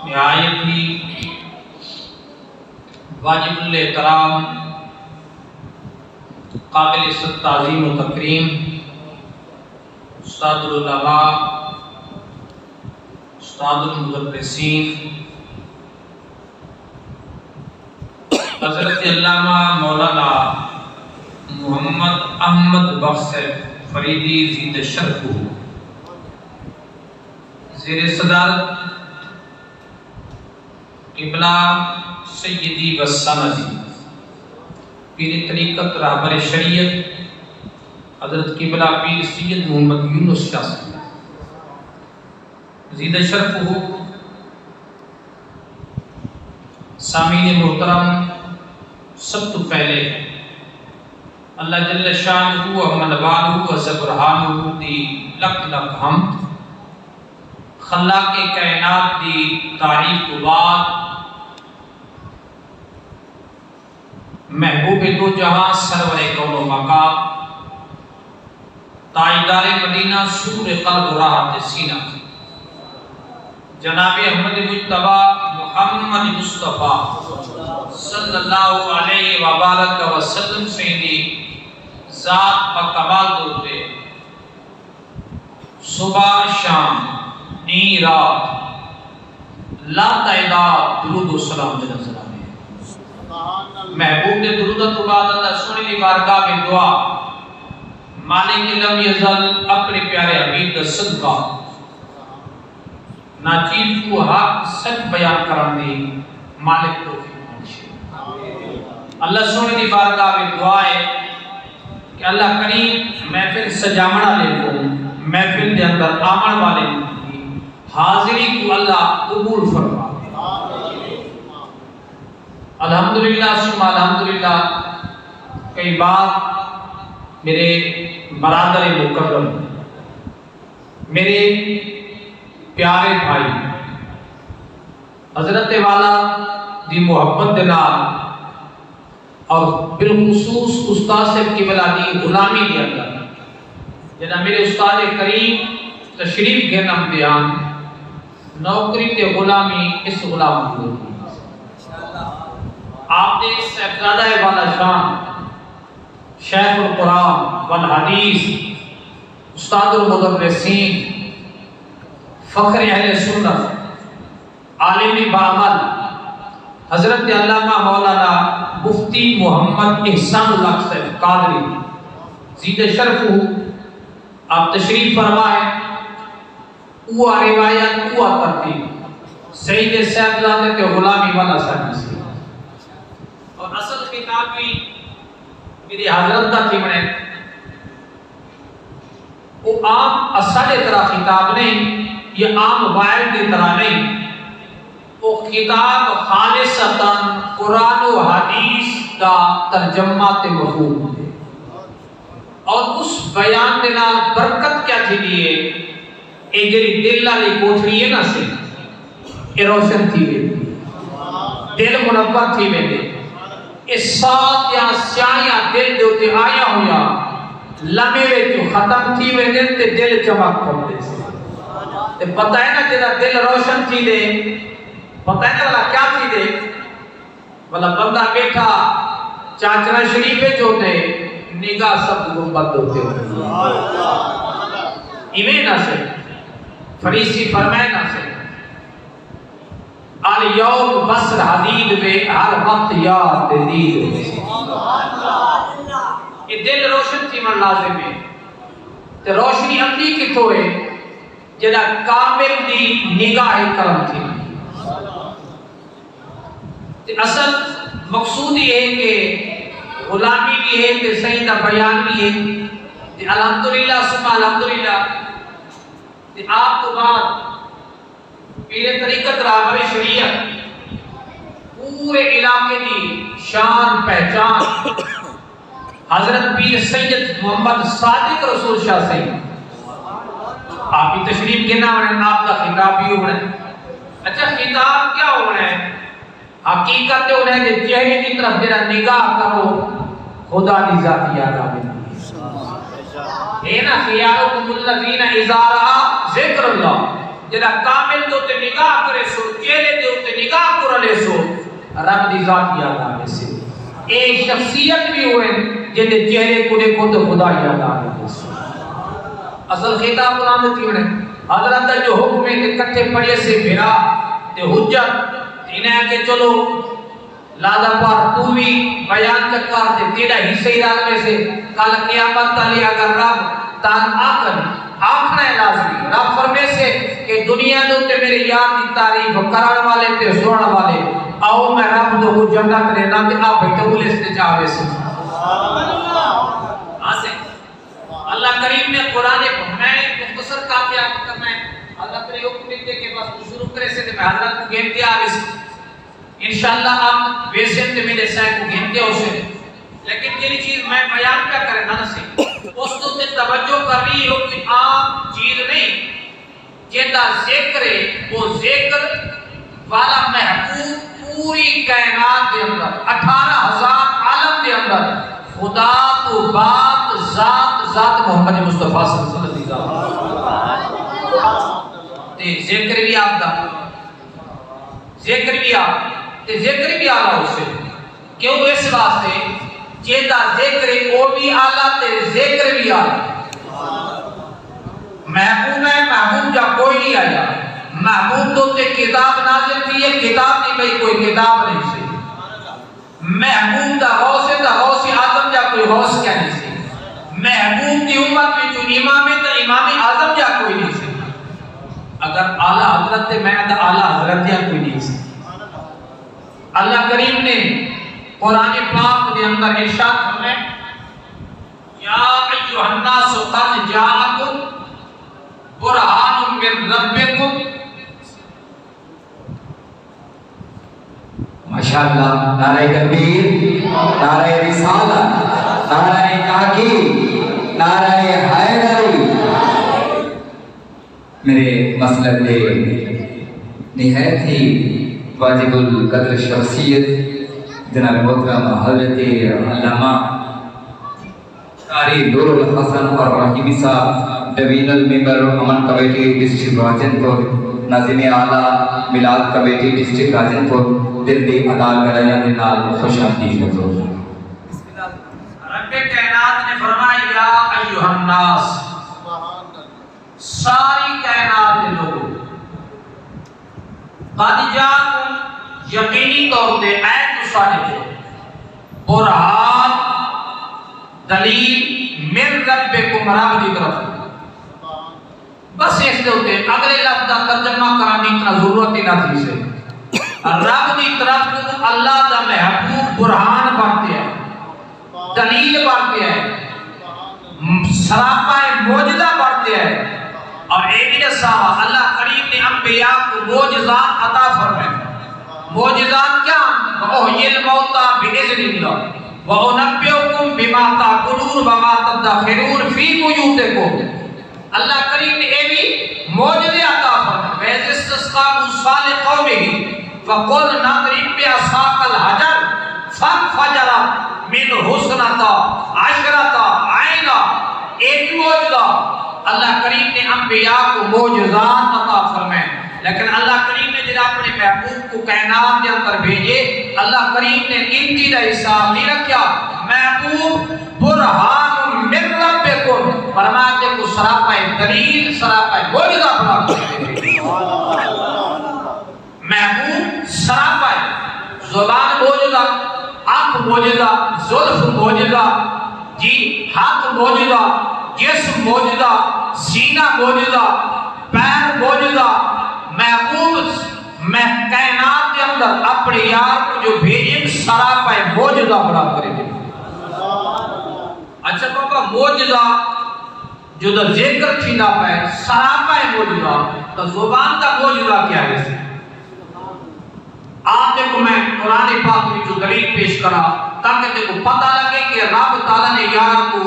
نہایت ہی واجب الاحترام قابل تعظیم و تکریم استاد العلماء استاد المدرسین حضرت علامہ مولانا محمد احمد بخش فریدی زید شرف زیر صدارت قبلہ سیدی و سندی پیر طریقت رہبر شریعت حضرت قبلہ پیر سید محمد یونس شاہ زید شرف ہو، سامعین محترم، سب تو پہلے اللہ جل شانہ و منوالہ و زبرہانہ دی لکھ لکھ حمد، خلاق کائنات دی تعریف و بعد محبوب دو جہاں سرور کون و مقام تاجدار مدینہ سور قلب و راحت سینہ جناب احمد مجتبی محمد مصطفیٰ صلی اللہ علیہ وآلہ وسلم سیدی ذات بکمال دوتے صبح شام نئی رات لا تعداد درود و سلام جنازہ محبوب نے درود و بعد اللہ سونے کی بارگاہ میں دعا مالک لم یزل اپنے پیارے حبیب کا صدقہ ناچیز کو حق سچ بیان کرنے مالک توفیق بخشے۔ اللہ سونے کی بارگاہ میں دعا ہے کہ اللہ کریم محفل سجامڑا لے کو محفل کے اندر آمن والے حاضری کو اللہ قبول فرما۔ الحمدللہ ثم الحمدللہ کئی بار میرے برادر مکرم، میرے پیارے بھائی حضرت والا دی محبت دلال اور بالخصوص استاد صاحب کی بلادی غلامی دی اندر جنہ میرے استاد کریم تشریف کے نام بیان نوکری تے غلامی اس غلام کی ہوتی آپ نے صاحبزادہ والا شان شیخ القرآن والحدیث استاد المدرسین فخر اہل سنت عالم بعمل حضرت علامہ مولانا مفتی محمد احسان اللہ صاحب قادری زید شرف آپ تشریف فرمائے۔ وہ روایت وہ ترتیب سید صاحبزادے کے غلامی والا صاحب سے اور اصل خطاب بھی میری حضرت دا تھی بنے وہ عام اصل طرح خطاب نہیں، یہ عام وائر کی طرح نہیں، وہ خطاب خالصتاً قرآن و حدیث کا ترجمہ تے مفہوم ہے اور اس بیان کے نال برکت کیا تھی لیے اے جڑی دل والی کوٹھڑی ہے نا سی اے روشن تھی ویندی دل منور تھی ویندے اے سات یا سیاہیاں دل دے اوتے آیا ہویا لمحے وچ ختم تھی ویندے تے دل چمک پوندے تے پتہ ہے نا جڑا دل روشن تھی دے پتہ ہے نا کیا تھی دے والا بندہ بیٹھا چاچرا شریف جو دے نگاہ سب گنبد ہوتے ہوتے ایمیں نہ سے فریسی فرمائے نہ سے الیوم بصر حدید بے ہر وقت یاد دید بے یہ دل روشن تھی من لازم ہے تے روشنی اندھی کتھو ہے جدا کامل دی نگاہ کرم تھی تے اصل مقصود یہ ہے کہ غلامی بھی ہے تے سیدہ بیان بھی ہے تے الحمدللہ سبحان الحمدللہ تے آپ تو بعد پیر طریقت رہبر شریعت پورے علاقے دی شان پہچان حضرت پیر سید محمد صادق رسول شاہ سے آپ کی تشریف گنا ہونے آپ کا خطاب بھی ہونے اچھا خطاب کیا ہونے حقیقت ہونے کہ چہرے کی طرف جرا نگاہ کرو خدا دی ذاتی یاد آگے اے نا خیالکم الذین اذا رہا ذکر اللہ جدا کامل دو تے نگاہ کرے سو چہرے دو تے نگاہ کرے سو رب دی ذاتی یاد آگے سے ایک شخصیت بھی ہوئے جن چہرے کو دیکھو تو خدا یاد آگے سے اصل خطاب قرآن دیتی ہونے حضرت جو حکم ہے کہ کٹھے پڑھے سے بھرا تے حجت انہیں کہ چلو لادہ پار تو بھی بیان چکار تے تیرا حصہ اراد میں سے کل قیامت تالی اگر رب تان آخنا ہے لازمی رب فرمے سے کہ دنیا دو تے میرے یاد دی تعریف کران والے تے سنن والے آؤ میں رب دو کو جنت رہنا تے آپ بیٹھے بولے سے چاہوے سے اللہ کریم نے قرآن میں مختصر کافیہ کرنا ہے اللہ کرے حکم دیتے کہ بس شروع کرے سے میں حضرت کو گھنتے آوے سے انشاءاللہ آپ ویسے تے میرے سائے کو گھنتے ہو سے لیکن یہ چیز میں بیان کیا کرے نہ سے اس تو تے توجہ کر رہی ہو کہ عام چیز نہیں جیتا ذکر ہے وہ ذکر والا محبوب پوری کائنات دے اندر 18,000 عالم دے اندر خدا تو بات ذات محمد مصطفیٰ صلی اللہ علیہ وسلم تے ذکر بھی آپ دا ذکر بھی آپ تے ذکر بھی آلہ اسے کیوں اس واسطے چیتا ذکر وہ بھی آلہ تے ذکر بھی آلہ محبوب ہے محبوب جا کوئی نہیں آیا محبوب تو تے کتاب نازل تھی ہے کتاب نہیں بھئی کوئی کتاب نہیں سے محبوب دا غوث آدم جا کوئی غوث کیا نہیں سے محبوب دی امت میں جو امام ہے تو امام اعظم جا کوئی نہیں سے اگر اعلی حضرت میں تو اعلی حضرت یا کوئی نہیں سے اللہ کریم نے قرآن پاک کے اندر ارشاد فرمائے یا ایھا الناس قد جاءکم برہان من ربکم ماشاءاللہ نعرہ تکبیر نعرہ رسالت نعرہ تحقیق نعرہ حیدری میرے مسلک دے نہایت ہی واجب القدر شخصیت جناب محترم حضرت علامہ قاری نور الحسن اور رحیمی صاحب ڈویژن ممبر امن کمیٹی ڈسٹرکٹ راجنپور ناظم اعلیٰ میلاد کمیٹی ڈسٹرکٹ راجنپور دل دی ادا کرائیاں دے نال خوش آمدید حضور رب کائنات نے فرمایا یا ایھا الناس ساری کائنات کے لوگوں قد جاءکم یقینی طور پہ آئے تو سارے برہان دلیل من ربکم رب دی طرف بس اس دے ہوتے اگلے لفظ کا ترجمہ کرانی اتنا ضرورت ہی نہ تھی سے رب دی طرف اللہ دا محبوب برہان بنتے ہیں دلیل بنتے ہیں سراپا موجزہ بنتے ہیں اور ایک صاحب اللہ کریم نے انبیاء کو موجزات عطا فرمائے موجزات کیا وَأُحْيِي الْمَوْتَى بِإِذْنِ اللَّهِ وَأُنَبِّئُكُم بِمَا تَأْكُلُونَ وَمَا تَدَّخِرُونَ فِي بُيُوتِكُمْ اللہ کریم نے یہ بھی وقل نضرب بعصاك الحجر فانفجر من حسنۃ عشرۃ عینا. ایک موجودہ اللہ کریم نے انبیاء کو معجزات عطا فرمائے، لیکن اللہ کریم نے جب اپنے محبوب کو کائنات کے اندر بھیجے، اللہ کریم نے انتہا حساب نہیں رکھا. محبوب برہان من ربکم، فرماتے کو سراپا دلیل سراپا معجزہ بنا کرتے ہیں. محبوب سراپا زبان معجزہ، آنکھ معجزہ، زلف معجزہ، جی ہاتھ معجزہ، جسم معجزہ، سینہ معجزہ، پیر معجزہ. محبوب میں کائنات کے اندر اپنے یار کو جو بھیجے سراپا معجزہ بنا کرے دے. اچھا بابا معجزہ جو دا ذکر تھی نہ پائے سراپا معجزہ، تو زبان کا معجزہ کیا ہے؟ آپ دیکھو میں قرآن پاک میں جو دلیل پیش کرا تاکہ دیکھو پتہ لگے کہ رب تعالیٰ نے یار کو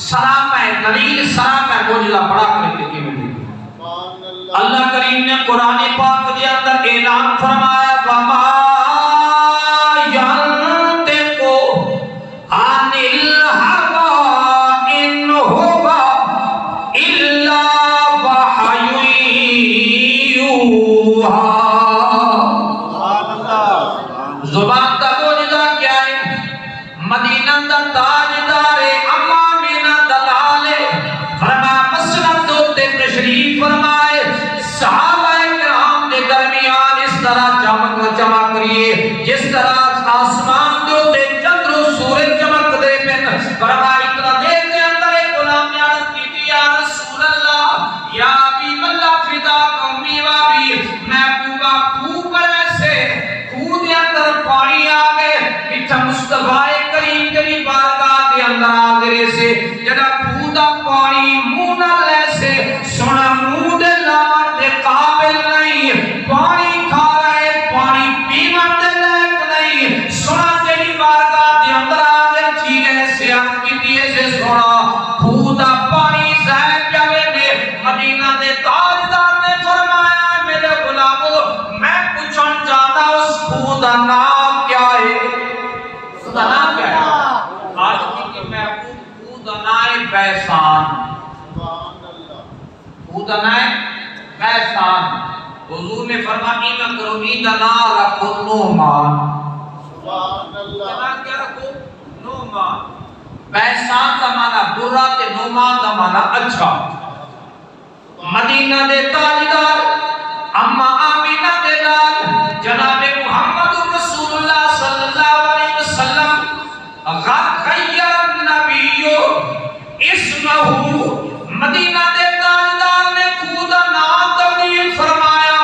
سراپا دلیل سراپا معجزہ بڑا کرے دے. اللہ کریم نے قرآن پاک کے اندر اعلان فرمایا وما ينطق عن الهوى إن هو إلا وحي يوحى. زبان کا معجزہ کیا ہے؟ مدینہ دا تاجدار امامنا دلال فرما مسند تے تشریف فرمائے، صحابہ کرام کے درمیان اس طرح چمک رہی ہے جس طرح آسمان دے تے چندر و سورج چمک دے پن. فرمایا اتنا دیر کے اندر ایک غلام نے عرض کی یا رسول اللہ یا حبیب اللہ فدا قومی وابی، محبوبہ خوب ایسے خود کے اندر پانی آگے میٹھا مصطفیٰ کریم کی بارگاہ کے اندر آگے سے جڑا خودہ پانی منہ نہ لے سے سونا منہ دے لاور دے قابل نہیں، پانی کھا رہے پانی پیمن دے لائق نہیں. سونا تیری بارگاہ کے اندر آگے تھی ایسے آپ کی دیئے سے سونا خودہ پانی زائد پیاوے نے. مدینہ دے تاجدار نے فرمایا میرے غلاموں میں پوچھن چاہتا اس خودہ نام کیا ہے؟ خودہ نام کیا ہے؟ آج کی محبوب خودہ نام بیسان. خودہ نام بیسان. حضور نے فرمایا ایمان کرو ایدنا رکھو نومان. نومان کیا رکھو؟ نومان. بیسان کا معنی برا تے نومان کا معنی اچھا. مدینہ دے تاجدار اما آمینہ دے لال جناب محمد رسول اللہ صلی اللہ علیہ وسلم غیر النبی اسمہو، مدینہ دے تاجدار نے خود نام تبدیل فرمایا.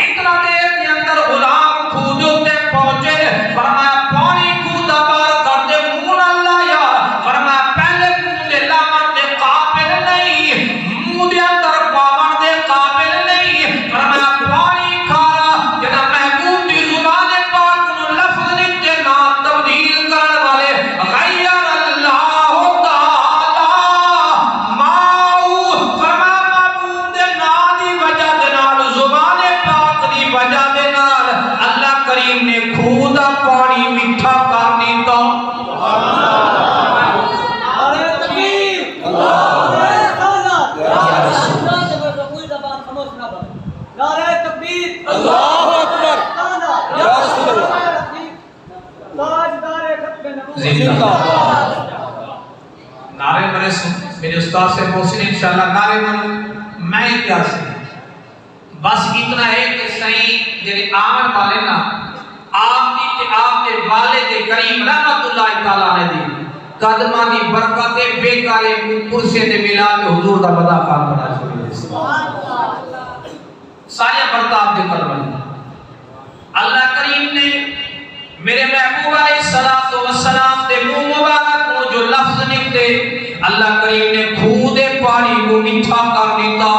اتنا دیر کے اندر غلام خود تے پہنچے، فرمایا پانی خود بار کر دے منہ نہ لایا. فرمایا پہلے منہ دے لامن دے قابل نہیں، منہ دے اندر پاون دے قابل نہیں. فرمایا پانی کھارا جدا محبوب دی زبان پاک نو لفظ لکھتے نام تبدیل کرن والے غیر اللہ تعالی ماؤ. فرمایا محبوب دے نام دی وجہ دے نال زبان پاک دی وجہ دے نال اللہ کریم نے خود پانی میٹھا کر دیتا. اللہ اکبر یا رسول اللہ. زندہ نعرے مرے میرے استاد سے محسن انشاءاللہ نعرے میں کیا سے بس اتنا ہے کہ صحیح جنہیں آمن والے نا آپ کے والد کریم رحمت اللہ تعالیٰ نے دی قدمہ دی برکت بے کارے کرسے دے ملا کے حضور دا بدا خان بنا چھوڑی دے. سارے برتاب دے قدمہ اللہ کریم نے میرے محبوب علیہ السلام دے منہ مبارک کو جو لفظ نکتے اللہ کریم نے خود پانی کو میٹھا کر دیتا.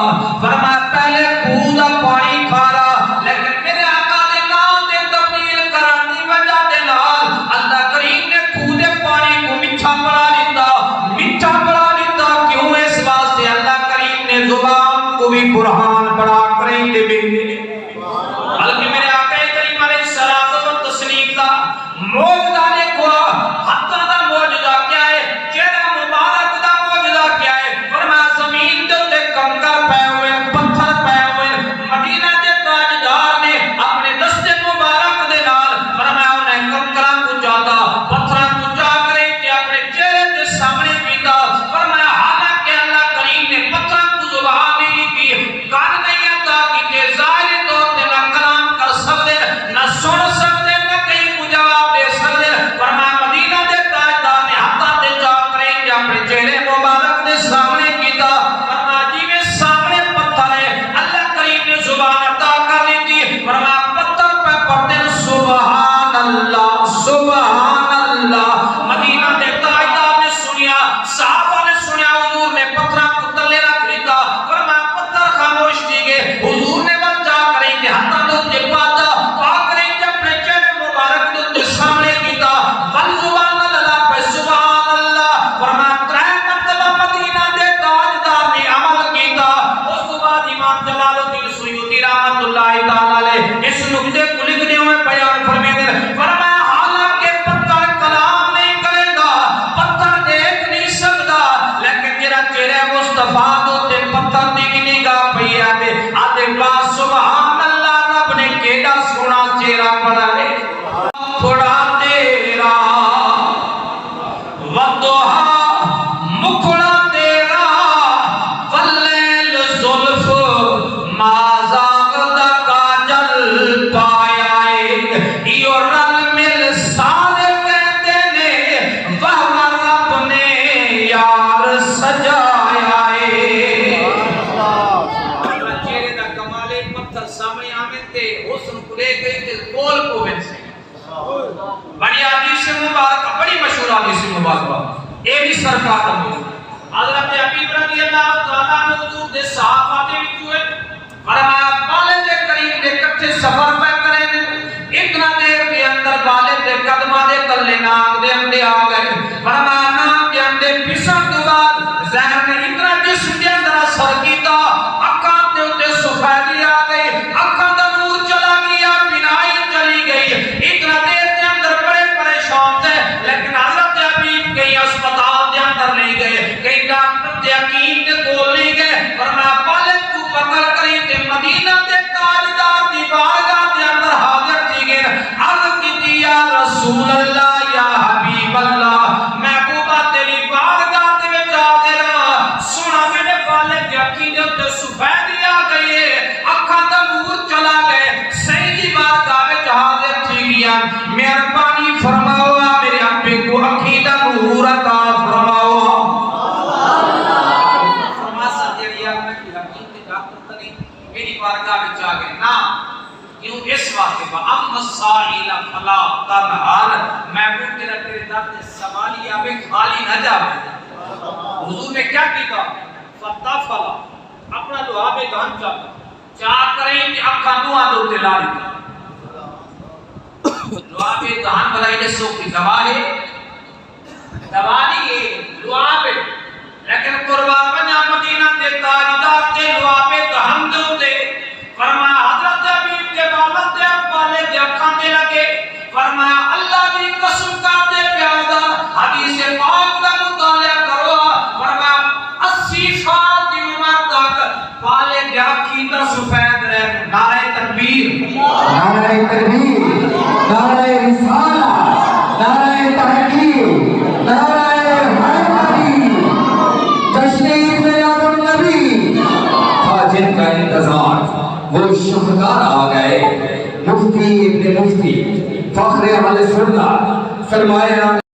فرمایا پہلے خود پانی کھارا لیکن میرے آقا دے نام دے تبدیل کرن دی وجہ دے نال اللہ کریم نے خود پانی کو میٹھا بنا دیتا. میٹھا بنا دیتا کیوں؟ اس واسطے اللہ کریم نے زبان کو بھی برہان بنا کر دے. بلکہ میرے آقا کریم گے حضور نے بچا کریں کہ ہاتھاں دے پاتا پاک کریں کہ اپنے چہرے مبارک دے سامنے کیتا بل زبان اللہ پہ سبحان اللہ فرمایا ترے مرتبہ مدینہ دے تاجدار نے عمل کیتا اس کے بعد امام جلال الدین سیوطی رحمۃ اللہ تعالی علیہ اس نقطے کو لکھنے ہوئے بیان فرماتے ہیں فرمایا حالانکہ پتھر کلام نہیں کرے گا پتھر دیکھ نہیں سکتا لیکن میرا چہرہ مصطفیٰ دے پتھر دی نگاہ پئی ہے آدے پاس سبحان اللہ رب نے کیڑا سونا چہرہ بنائے تھوڑا تیرا وضحا مکھڑا تیرا واللیل زلف ما زاغدا کاجل پایا ایو رل مل سارے کہتے نے وہ رب نے یار سجایا چہرے دا کمالے پتھر سامنے آمن تے حسن کو لے گئی تے کول کو بن سے بڑی حدیث مبارکہ بڑی مشہور حدیث مبارکہ اے بھی سرکار دا حضرت حبیب رضی اللہ تعالیٰ عنہ حضور دے صحابہ دے وچوں ہے فرمایا والد کریم دے کٹھے سفر پہ کریں اتنا دیر کے اندر والد دے قدمہ دے تلے ناک دے اندے آ گئے فرمایا ناک دے اندے پسن تو بعد ذہن نے اتنا جسم دے اندر اثر کیتا اکھاں دے اندے سفیدی آ گئی اکھاں دا نور چلا گیا بینائی چلی گئی اتنا دیر کے اندر بڑے پریشان تھے لیکن حضرت حبیب کئی اسپتال دے اندر نہیں گئے کئی ڈاکٹر دے حکیم دے کول نہیں گئے فرمایا والد کو پکڑ کری تے مدینہ دے تاجدار دی بارگاہ دے اندر حاضر تھی گئے عرض کی یا رسول اللہ یا حبیب اللہ محبوبہ تیری بارگاہ دے وچ حاضر ہاں سنا میرے والد یقین تے سفیدی آ گئی اکھاں دا نور چلا گئے صحیح دی بارگاہ وچ حاضر تھی گیا مہربانی فرماؤ میرے ابے کو اکھی دا نور عطا فرماؤ میری بارگاہ میں جا گئے نا کیوں اس واقعے با اما السائل فلا تنہر محبوب تیرا تیرے درد سوالی آوے خالی نہ جاوے حضور نے کیا کیتا فتافلا اپنا لحاب دہن چاہ کریں کہ اب کھانو آدھو تلاری لحاب دہن بلائی نے سو کی دوائی لحاب لیکن قربان بنیا مدینہ دے تاجدار دے لحاب دہن دے ہوتے فرمایا حضرت حبیب دے والد دے والے دے اکھاں دے لگے فرمایا اللہ دی قسم کا دے پیادا حدیث پاک دا مطالعہ کرو فرمایا 80 سال دی عمر تک والے دے اکھی دا سفید رہے نعرہ تکبیر نعرہ تکبیر نعرہ رسالہ نعرہ تحقیق نعرہ حیدری تشریف میلاد النبی تھا جن کا انتظار وہ شہداء آ گئے مفتی ابن مفتی فخر اہل سنت فرمایا